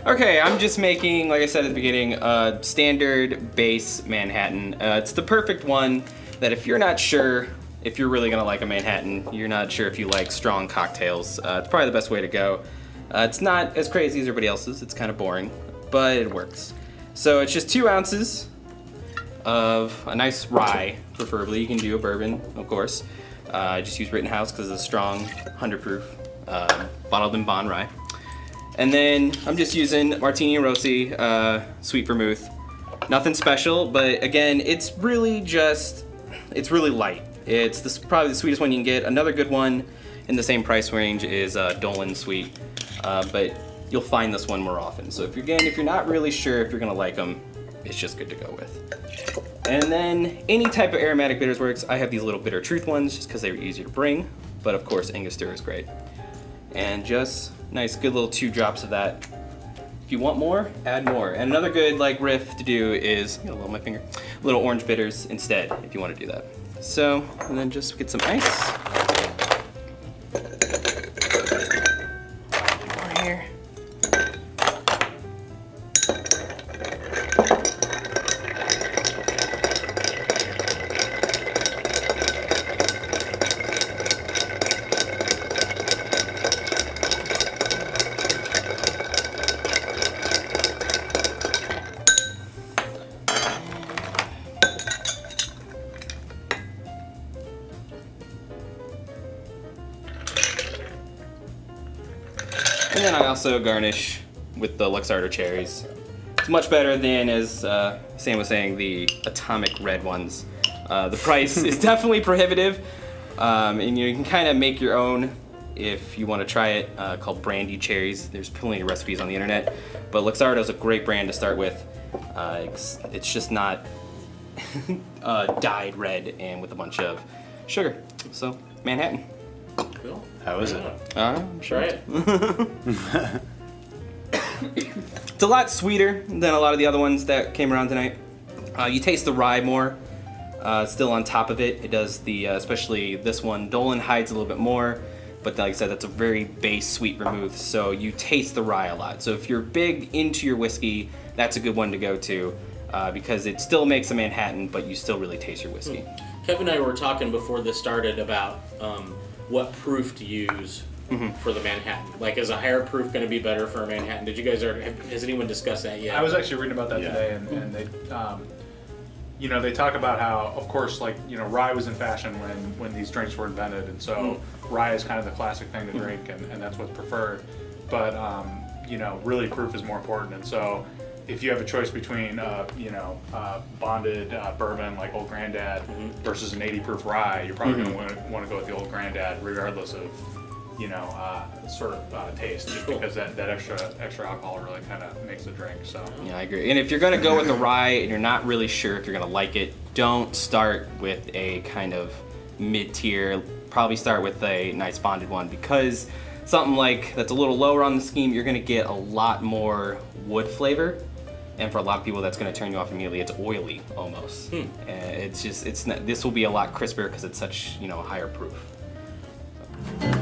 Okay, I'm just making, like I said at the beginning, a standard base Manhattan. It's the perfect one that if you're not sure if you're really gonna like a Manhattan, you're not sure if you like strong cocktails, it's probably the best way to go. It's not as crazy as everybody else's, it's kind of boring, but it works. So it's just 2 ounces of a nice rye, preferably. You can do a bourbon, of course. I just use Rittenhouse because it's a strong 100 proof, bottled in bond rye. And then I'm just using Martini and Rossi, sweet vermouth. Nothing special, but again, it's really light. It's probably the sweetest one you can get. Another good one in the same price range is Dolan Sweet, but you'll find this one more often. So if you're not really sure if you're gonna like them, it's just good to go with. And then any type of aromatic bitters works. I have these little Bitter Truth ones just because they were easier to bring, but of course Angostura is great. And just nice, good little 2 drops of that. If you want more, add more. And another good like riff to do is, my finger, little orange bitters instead, if you want to do that. So, and then just get some ice. More here. And then I also garnish with the Luxardo cherries. It's much better than, as Sam was saying, the atomic red ones. The price is definitely prohibitive, and you can kind of make your own if you want to try it, called brandy cherries. There's plenty of recipes on the internet, but Luxardo is a great brand to start with. It's just not dyed red and with a bunch of sugar. So, Manhattan. Cool. How is it? I'm sure. Try it. It's a lot sweeter than a lot of the other ones that came around tonight. You taste the rye more. Still on top of it. It does especially this one. Dolan hides a little bit more, but like I said, that's a very base sweet vermouth, so you taste the rye a lot. So if you're big into your whiskey, that's a good one to go to, because it still makes a Manhattan, but you still really taste your whiskey. Kevin and I were talking before this started about what proof to use for the Manhattan. Like, is a higher proof going to be better for a Manhattan? Did you guys has anyone discussed that yet? I was actually reading about that today, and they, they talk about how, of course, rye was in fashion when these drinks were invented, and so rye is kind of the classic thing to drink, and that's what's preferred. But really proof is more important, and so if you have a choice between bonded bourbon like Old Grandad versus an 80 proof rye, you're probably going to want to go with the Old Grandad, regardless of taste, just because that extra alcohol really kind of makes the drink. So yeah, I agree. And if you're gonna go with the rye and you're not really sure if you're gonna like it, don't start with a kind of mid-tier. Probably start with a nice bonded one, because something like that's a little lower on the scheme, you're gonna get a lot more wood flavor. And for a lot of people, that's going to turn you off immediately. It's oily almost. It's not. This will be a lot crisper because it's such, higher proof. So.